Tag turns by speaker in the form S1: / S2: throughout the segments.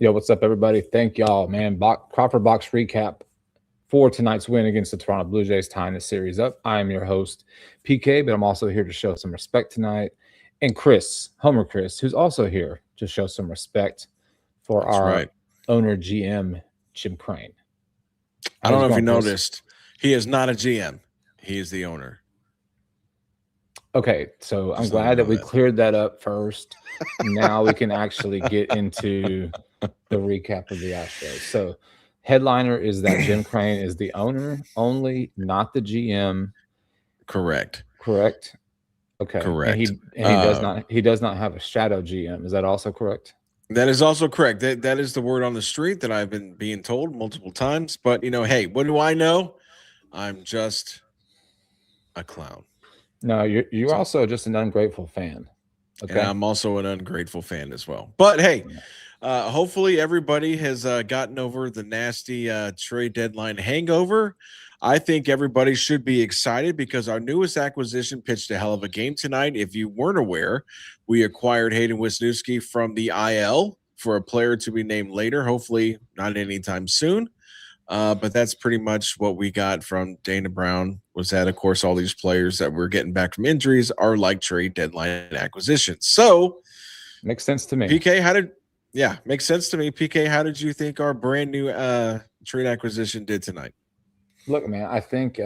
S1: Yo, what's up, everybody? Thank y'all, man. Crawford Box Recap for tonight's win against the Toronto Blue Jays, tying the series up. I am your host, PK, but I'm also here to show some respect tonight. And Chris, Homer Chris, who's also here to show some respect for
S2: That's
S1: our
S2: right.
S1: owner, GM, Jim Crane.
S2: I
S1: How's
S2: don't
S1: it
S2: know if you
S1: going, Chris?
S2: noticed, he is not a GM. He is the owner.
S1: Okay, so I'm
S2: Just letting you
S1: glad that
S2: know
S1: we
S2: that.
S1: cleared that up first. Now we can actually get into the recap of the Astros. So, headliner is that Jim Crane is the owner only, not the GM.
S2: Correct.
S1: Correct. Okay, and
S2: Correct.
S1: he does not have a shadow GM. Is that also correct?
S2: That is also correct. That is the word on the street that I've been being told multiple times. But hey, what do I know? I'm just a clown.
S1: No, you're
S2: So,
S1: also just an ungrateful fan.
S2: and
S1: Okay.
S2: I'm also an ungrateful fan as well. But hey, hopefully everybody has gotten over the nasty trade deadline hangover. I think everybody should be excited because our newest acquisition pitched a hell of a game tonight. If you weren't aware, we acquired Hayden Wisniewski from the IL for a player to be named later, hopefully not anytime soon. But that's pretty much what we got from Dana Brown. Was that, of course, all these players that we're getting back from injuries are like trade deadline acquisitions. So,
S1: Makes sense to me.
S2: PK, makes sense to me. PK, how did you think our brand new trade acquisition did tonight?
S1: Look, man, I think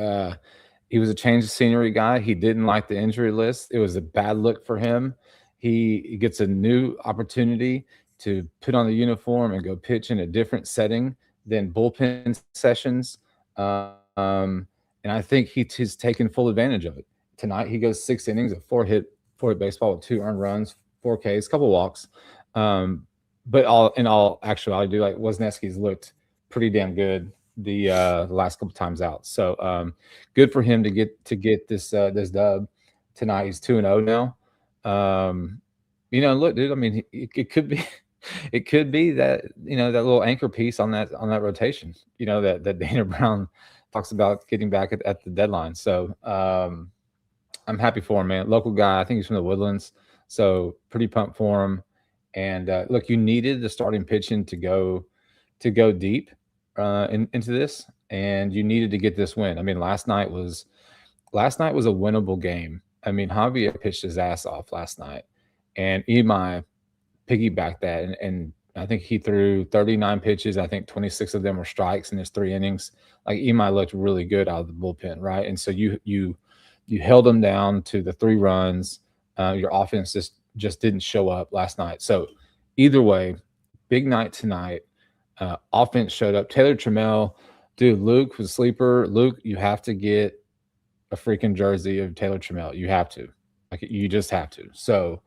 S1: he was a change of scenery guy. He didn't like the injury list. It was a bad look for him. He gets a new opportunity to put on the uniform and go pitch in a different setting than bullpen sessions. And I think he's taken full advantage of it. Tonight, he goes 6 innings, a four hit baseball with 2 earned runs, 4 Ks, couple walks. Um, but all in all actuality, like Wozniacki's looked pretty damn good the last couple times out. So good for him to get this dub tonight. He's 2-0 now. Look, dude. I mean, it could be it could be that that little anchor piece on that rotation. That Dana Brown talks about getting back at the deadline. So I'm happy for him, man. Local guy. I think he's from the Woodlands. So pretty pumped for him. And look, you needed the starting pitching to go deep into this, and you needed to get this win. I mean, last night was a winnable game. I mean, Javier pitched his ass off last night, and Imai piggybacked that, and I think he threw 39 pitches. I think 26 of them were strikes in his 3 innings. Like Imai looked really good out of the bullpen, right? And so you held them down to the 3 runs. Your offense just didn't show up last night. So either way, big night tonight. Offense showed up. Taylor Trammell, dude. Luke was a sleeper. Luke, you have to get a freaking jersey of Taylor Trammell. You have to, like, you just have to. So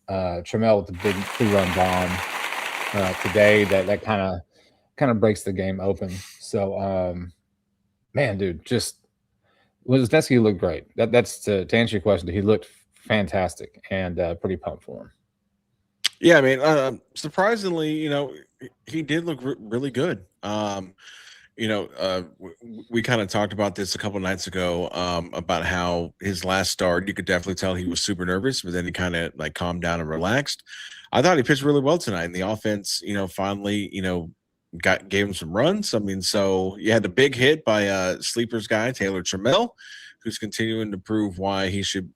S1: Trammell with the big 3-run bomb today. That kind of breaks the game open. So man, dude, just Wisniewski looked great. That's to answer your question. He looked fantastic, and pretty pumped for him.
S2: Yeah, I mean, surprisingly, he did look really good. We kind of talked about this a couple nights ago about how his last start, you could definitely tell he was super nervous, but then he kind of like calmed down and relaxed. I thought he pitched really well tonight, and the offense, finally, gave him some runs. I mean, so you had the big hit by sleepers guy Taylor Trammell, who's continuing to prove why he should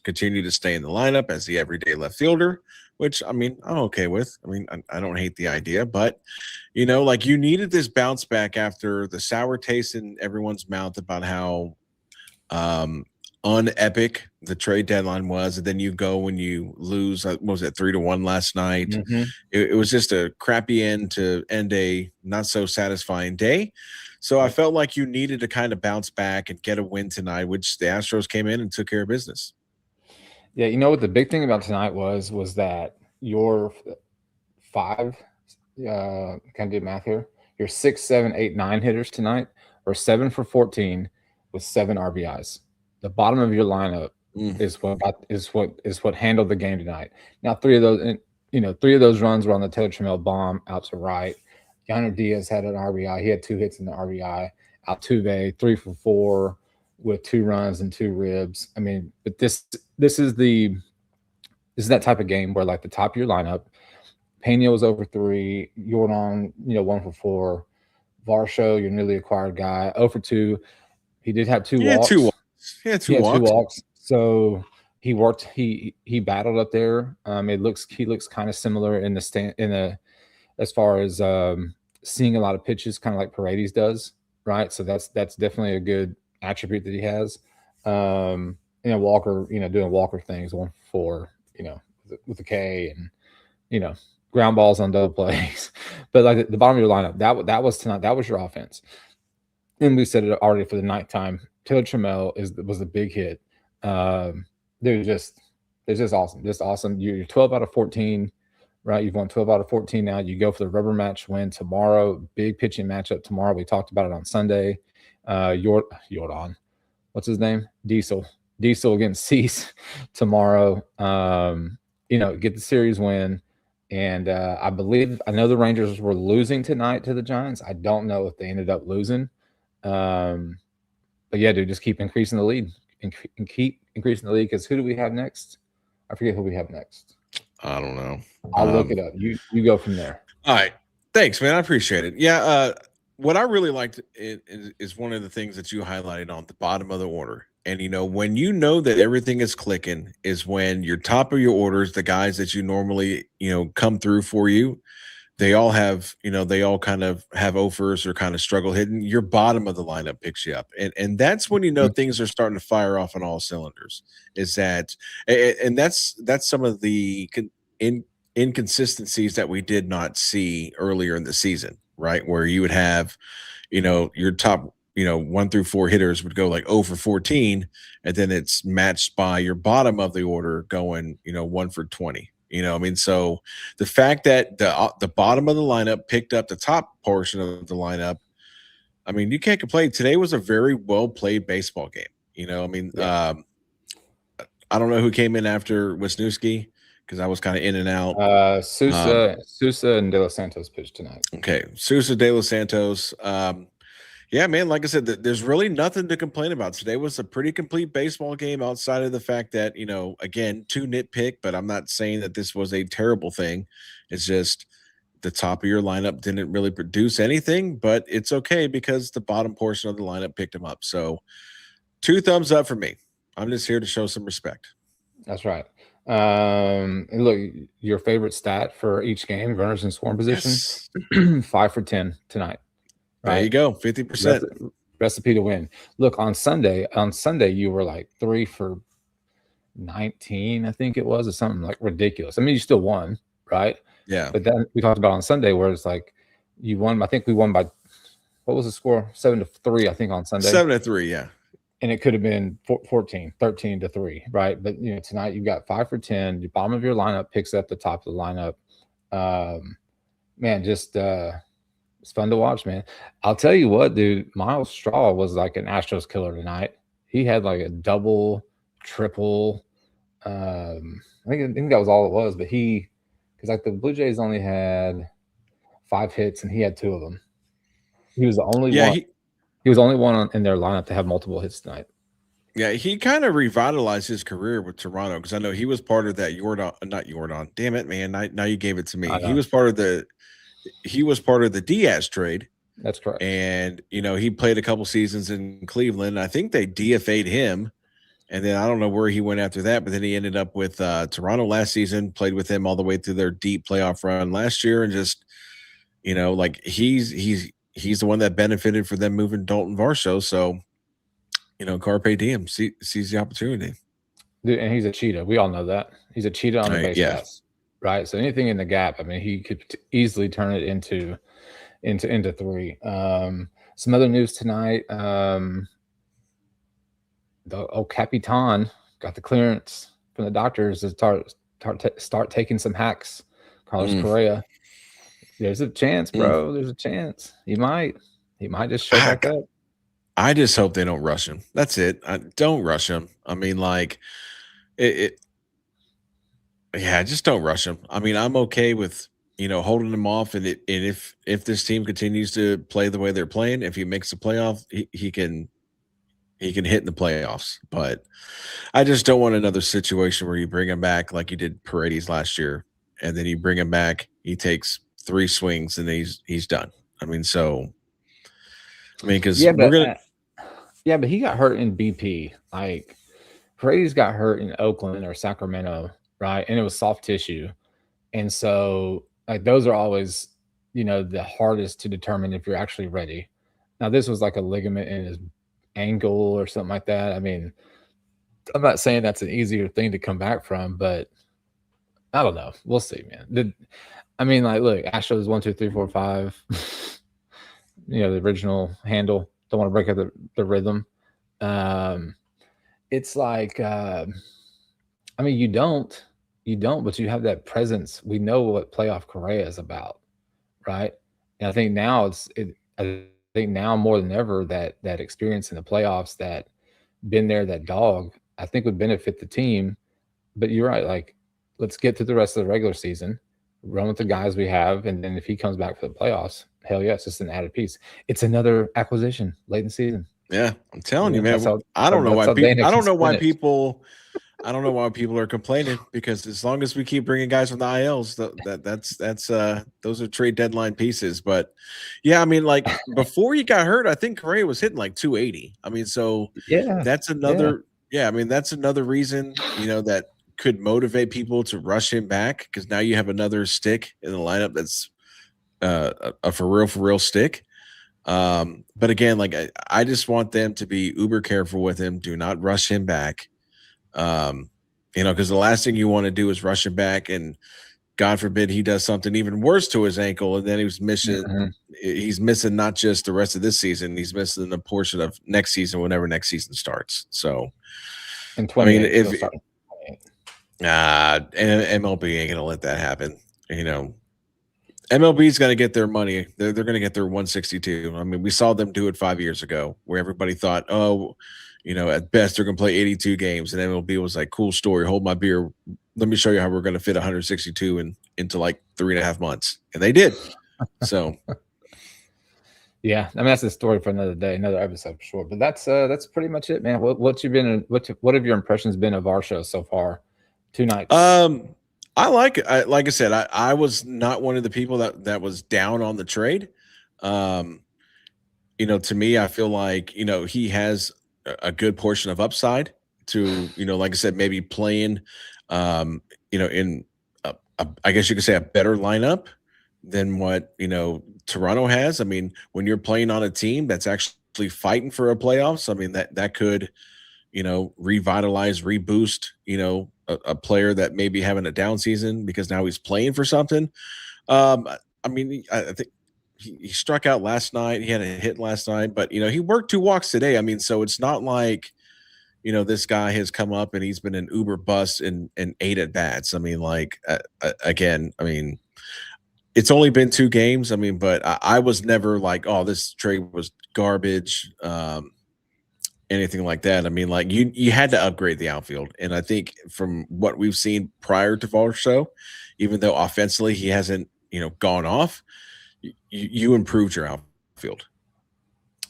S2: continue to stay in the lineup as the everyday left fielder, which I mean, I'm okay with. I mean, I don't hate the idea, but like you needed this bounce back after the sour taste in everyone's mouth about how um unepic the trade deadline was, and then you go when you lose, what was it, 3-1 last night.
S1: Mm-hmm.
S2: It was just a crappy end to end a not so satisfying day. So I
S1: Yep.
S2: felt like you needed to kind of bounce back and get a win tonight, which the Astros came in and took care of business.
S1: Yeah, you know what the big thing about tonight was that your five, can I do math here? Your 6, 7, 8, 9 hitters tonight are 7 for 14 with 7 RBIs. The bottom of your lineup
S2: Mm.
S1: is what handled the game tonight. Now, 3 of those runs were on the Taylor Trammell bomb out to right. Yonder Diaz had an RBI. He had 2 hits in the RBI. Altuve 3 for 4 with 2 runs and 2 ribs. I mean, but this is that type of game where, like, the top of your lineup Pena was over 3. Jordan, 1 for 4. Varsho, your newly acquired guy, 0 for 2. He did have 2
S2: Yeah, two
S1: walks.
S2: walks. Yeah,
S1: He
S2: two
S1: had 2
S2: walks.
S1: walks. So he worked. He battled up there. He looks kind of similar in the as far as seeing a lot of pitches, kind of like Paredes does, right? So that's definitely a good attribute that he has. Walker, doing Walker things, 1 for 4, with the K, and ground balls on double plays. But like the bottom of your lineup, that was tonight. That was your offense. And we said it already for the nighttime. Taylor Trammell was a big hit. They're just awesome. Just awesome. You're 12 out of 14, right? You've won 12 out of 14 now. You go for the rubber match win tomorrow. Big pitching matchup tomorrow. We talked about it on Sunday. Jordan, what's his name? Diesel against Cease tomorrow. Get the series win. And I know the Rangers were losing tonight to the Giants. I don't know if they ended up losing. But yeah, dude, just keep increasing the lead and keep increasing the lead. Because who do we have next? I forget who we have next.
S2: I don't know.
S1: I'll look it up. You go from there.
S2: All right. Thanks, man. I appreciate it. Yeah. What I really liked is one of the things that you highlighted on the bottom of the order. And, when you know that everything is clicking is when your top of your orders, the guys that you normally, come through for you, they all have, they all kind of have offers or kind of struggle hidden. Your bottom of the lineup picks you up. And that's when, things are starting to fire off on all cylinders is that, and that's some of the inconsistencies that we did not see earlier in the season, right? Where you would have, your top, 1 through 4 hitters would go like 0 for 14, and then it's matched by your bottom of the order going, 1 for 20. So the fact that the bottom of the lineup picked up the top portion of the lineup, you can't complain. Today was a very well played baseball game. Yeah. I don't know who came in after Wisniewski because I was kind of in and out.
S1: Sousa and De Los Santos pitched tonight.
S2: Okay, Sousa, De Los Santos. Yeah, man, like I said, there's really nothing to complain about. Today was a pretty complete baseball game outside of the fact that, again, 2 nitpick, but I'm not saying that this was a terrible thing. It's just the top of your lineup didn't really produce anything, but it's okay because the bottom portion of the lineup picked them up. So 2 thumbs up for me. I'm just here to show some respect.
S1: That's right. And look, your favorite stat for each game, runners in scoring position, yes. 5 for 10 tonight.
S2: Right? There you go, 50%.
S1: Recipe to win. Look, on Sunday, you were like 3 for 19, I think it was, or something like ridiculous. You still won, right?
S2: Yeah.
S1: But then we talked about on Sunday where it's like you won. I think we won by, what was the score? 7-3, I think, on Sunday.
S2: 7-3, yeah.
S1: And it could have been 13-3, right? But tonight you got 5 for 10. The bottom of your lineup picks up the top of the lineup. Man, just it's fun to watch, man. I'll tell you what, dude. Miles Straw was like an Astros killer tonight. He had like a double, triple. I think that was all it was. But because like the Blue Jays only had 5 hits and he had 2 of them. He was the only one. He was the only one in their lineup to have multiple hits tonight.
S2: Yeah, he kind of revitalized his career with Toronto because I know he was part of that not Jordan. Damn it, man! Now you gave it to me. He was part of the Diaz trade.
S1: That's correct.
S2: And he played a couple seasons in Cleveland. I think they DFA'd him, and then I don't know where he went after that. But then he ended up with Toronto last season. Played with them all the way through their deep playoff run last year, and just like he's the one that benefited for them moving Dalton Varsho. So, carpe diem, sees the opportunity.
S1: Dude, and he's a cheetah. We all know that. He's a cheetah on the base pass, right? So anything in the gap, he could easily turn it into 3. Some other news tonight. The Capitan got the clearance from the doctors to start taking some hacks. Carlos Correa. There's a chance, bro. There's a chance. He might just show back up.
S2: I just hope they don't rush him. That's it. Don't rush him. Just don't rush him. I'm okay with holding him off, and if this team continues to play the way they're playing, if he makes the playoff, he can hit in the playoffs. But I just don't want another situation where you bring him back like you did Paredes last year, and then you bring him back, he takes 3 swings, and he's done. I mean, so I mean, because
S1: Yeah,
S2: we're
S1: but
S2: gonna.
S1: yeah, but he got hurt in BP. Like Brady's got hurt in Oakland or Sacramento, right? And it was soft tissue. And so like those are always, the hardest to determine if you're actually ready. Now this was like a ligament in his ankle or something like that. I mean, I'm not saying that's an easier thing to come back from, but I don't know. We'll see, man. I mean, like, look, Astros 1, 2, 3, 4, 5. The original handle. Don't want to break up the rhythm. Um, it's like, I mean, you don't, but you have that presence. We know what playoff Correa is about, right? And I think now I think now more than ever that experience in the playoffs, that been there, that dog, I think would benefit the team. But you're right. Like, let's get through the rest of the regular season, run with the guys we have, and then if he comes back for the playoffs, hell yeah, it's just an added piece. It's another acquisition late in the season.
S2: Yeah, I'm telling you,
S1: That's
S2: man.
S1: how
S2: I don't know
S1: that's
S2: why
S1: how
S2: people.
S1: Dana
S2: I
S1: can
S2: don't know
S1: spin
S2: why
S1: it.
S2: people. I don't know why people are complaining, because as long as we keep bringing guys from the ILs, that's those are trade deadline pieces. But yeah, I mean, like before he got hurt, I think Correa was hitting like 280. I mean, so
S1: Yeah,
S2: that's
S1: yeah.
S2: another. Yeah, I mean, that's another reason, that could motivate people to rush him back, because now you have another stick in the lineup that's a for real stick. But again, like I just want them to be uber careful with him. Do not rush him back. Um, because the last thing you want to do is rush him back, and God forbid he does something even worse to his ankle, and then
S1: Mhm.
S2: he's missing not just the rest of this season, he's missing a portion of next season whenever next season starts. So
S1: In
S2: I mean,
S1: 28,
S2: if
S1: he'll start in 28.
S2: MLB ain't gonna let that happen, MLB is going to get their money. They're going to get their 162. I mean, we saw them do it 5 years ago, where everybody thought, oh, at best they're going to play 82 games, and MLB was like, cool story. Hold my beer. Let me show you how we're going to fit 162 into like 3.5 months, and they did. So,
S1: Yeah, I mean that's a story for another day, another episode for sure. But that's pretty much it, man. What you been what have your impressions been of our show so far? 2 nights.
S2: I like it. Like I said, I was not one of the people that was down on the trade. Um, to me, I feel like, he has a good portion of upside to, like I said, maybe playing, in I guess you could say a better lineup than what, Toronto has. I mean, when you're playing on a team that's actually fighting for a playoffs, I mean, that could, revitalize, reboost, a player that may be having a down season because now he's playing for something. I mean, I think he struck out last night. He had a hit last night, but he worked 2 walks today. I mean, so it's not like this guy has come up and he's been an uber bust and 8 at bats. I mean, like again, I mean, it's only been 2 games. I mean, but I was never like, oh, this trade was garbage. Anything like that. I mean, like you had to upgrade the outfield, and I think from what we've seen prior to Varsho, even though offensively he hasn't gone off, you improved your outfield.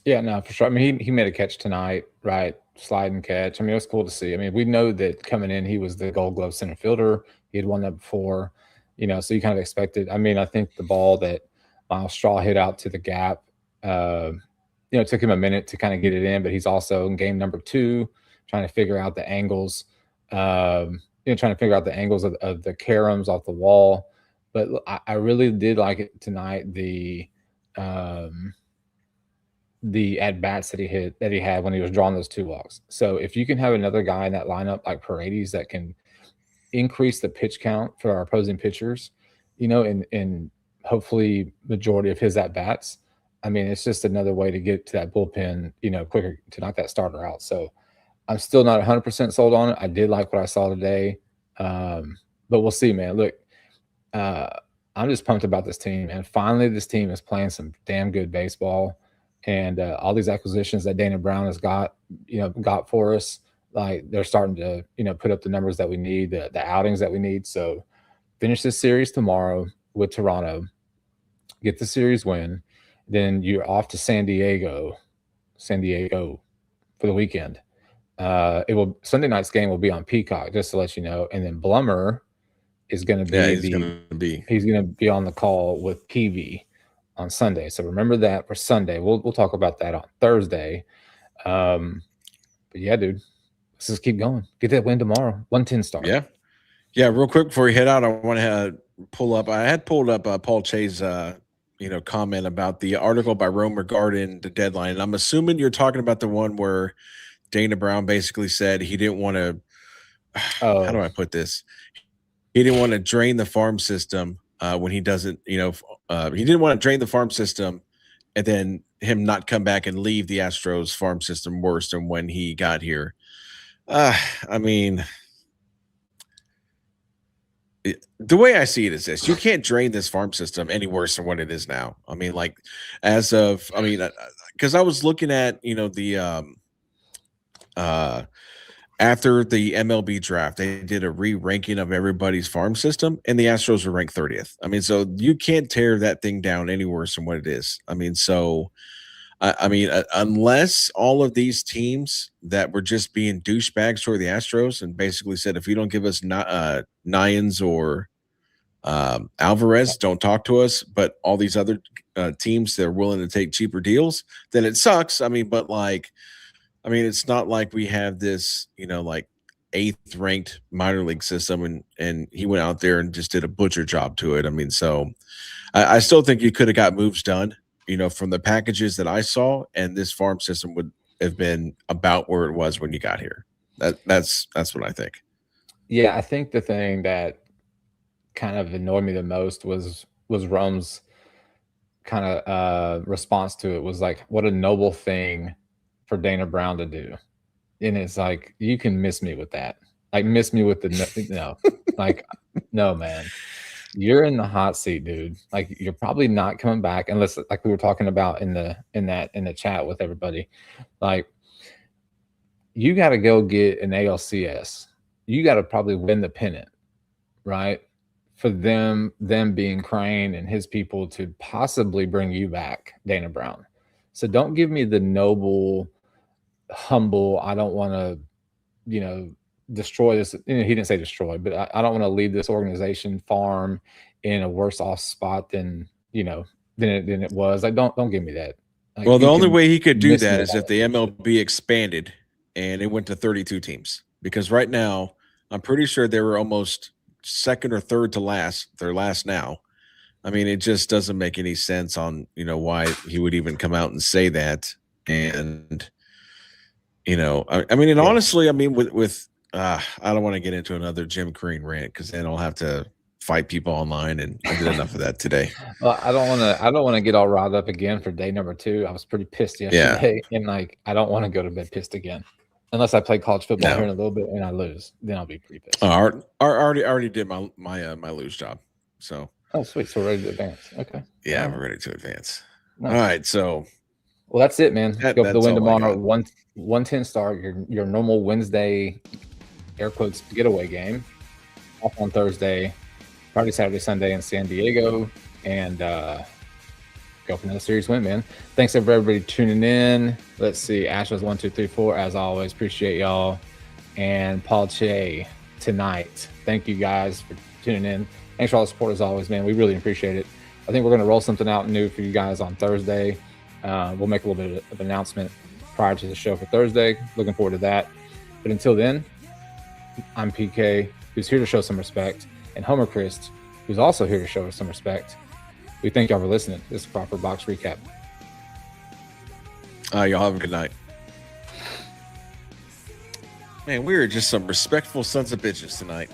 S1: Yeah, no, for sure. I mean, he made a catch tonight, right? Slide and catch. I mean, it was cool to see. I mean, we know that coming in, he was the Gold Glove center fielder. He had won that before, so you kind of expected. I mean, I think the ball that Miles Straw hit out to the gap, it took him a minute to kind of get it in, but he's also in game number 2 trying to figure out the angles, trying to figure out the angles of the caroms off the wall. But I really did like it tonight. The at bats that he had when he was drawing those 2 walks. So if you can have another guy in that lineup like Paredes that can increase the pitch count for our opposing pitchers, and hopefully majority of his at bats. I mean, it's just another way to get to that bullpen, quicker to knock that starter out. So I'm still not 100% sold on it. I did like what I saw today, but we'll see, man. Look, uh, I'm just pumped about this team, and finally, this team is playing some damn good baseball. And all these acquisitions that Dana Brown has got for us, like they're starting to, put up the numbers that we need, the outings that we need. So finish this series tomorrow with Toronto, get the series win, then you're off to San Diego for the weekend. Sunday night's game will be on Peacock, just to let you know. And then Blummer is going to
S2: Yeah,
S1: be he's going to be on the call with PV on Sunday. So remember that for Sunday. We'll talk about that on Thursday. But yeah, dude, let's just keep going. Get that win tomorrow. 110 start.
S2: Yeah. Real quick before we head out, I want to pull up. I had pulled up Paul Che's comment about the article by Rome regarding the deadline. And I'm assuming you're talking about the one where Dana Brown basically said he didn't want to. How do I put this? He didn't want to drain the farm system when he doesn't. He didn't want to drain the farm system, and then him not come back and leave the Astros farm system worse than when he got here. I mean, the way I see it is this: you can't drain this farm system any worse than what it is now. I mean, like because I was looking at after the MLB draft, they did a re-ranking of everybody's farm system, and the Astros were ranked 30th. I mean, so you can't tear that thing down any worse than what it is. I mean, so unless all of these teams that were just being douchebags toward the Astros and basically said, if you don't give us Nyans or Alvarez, don't talk to us, but all these other teams that are willing to take cheaper deals, then it sucks. I mean, but it's not like we have this, like 8th ranked minor league system and he went out there and just did a butcher job to it. I mean, so I still think you could have got moves done, from the packages that I saw, and this farm system would have been about where it was when you got here. That's what I think.
S1: Yeah, I think the thing that kind of annoyed me the most was Rome's kind of response to it was like, what a noble thing for Dana Brown to do. And it's like, you can miss me with that. Like, miss me with no. Like, no, man. You're in the hot seat, dude. Like, you're probably not coming back unless, like we were talking about in the chat with everybody. Like, you got to go get an ALCS. You got to probably win the pennant, right? For them being Crane and his people to possibly bring you back, Dana Brown. So don't give me the noble, humble, I don't want to, destroy this. He didn't say destroy, but I don't want to leave this organization farm in a worse off spot than it was. Like, don't give me that. Like,
S2: well, the only way he could do that is if the MLB expanded and it went to 32 teams. Because right now, I'm pretty sure they were almost second or third to last. They're last now. I mean, it just doesn't make any sense on why he would even come out and say that. And honestly, I mean, with I don't want to get into another Jim Green rant because then I'll have to fight people online, and I did enough of that today.
S1: Well, I don't want to get all riled up again for day number 2. I was pretty pissed yesterday, and I don't want to go to bed pissed again, unless I play college football here in a little bit and I lose. Then I'll be pretty pissed.
S2: I already did my lose job. So
S1: sweet, so we're ready to advance. Okay.
S2: Yeah, we're ready to advance. Nice. All right, so.
S1: Well, that's it, man. Go for the win tomorrow. 110 start. Your normal Wednesday, air quotes, getaway game. Off on Thursday, Friday, Saturday, Sunday in San Diego, and go for another series win, man. Thanks everybody tuning in. Let's see, Astros 1, 2, 3, 4. As always, appreciate y'all. And Paul Che tonight. Thank you guys for tuning in. Thanks for all the support as always, man. We really appreciate it. I think we're going to roll something out new for you guys on Thursday. We'll make a little bit of an announcement prior to the show for Thursday. Looking forward to that. But until then, I'm PK, who's here to show some respect, and Homer Christ, who's also here to show us some respect. We thank y'all for listening. This is Crawford Box Recap.
S2: Y'all have a good night. Man, we are just some respectful sons of bitches tonight.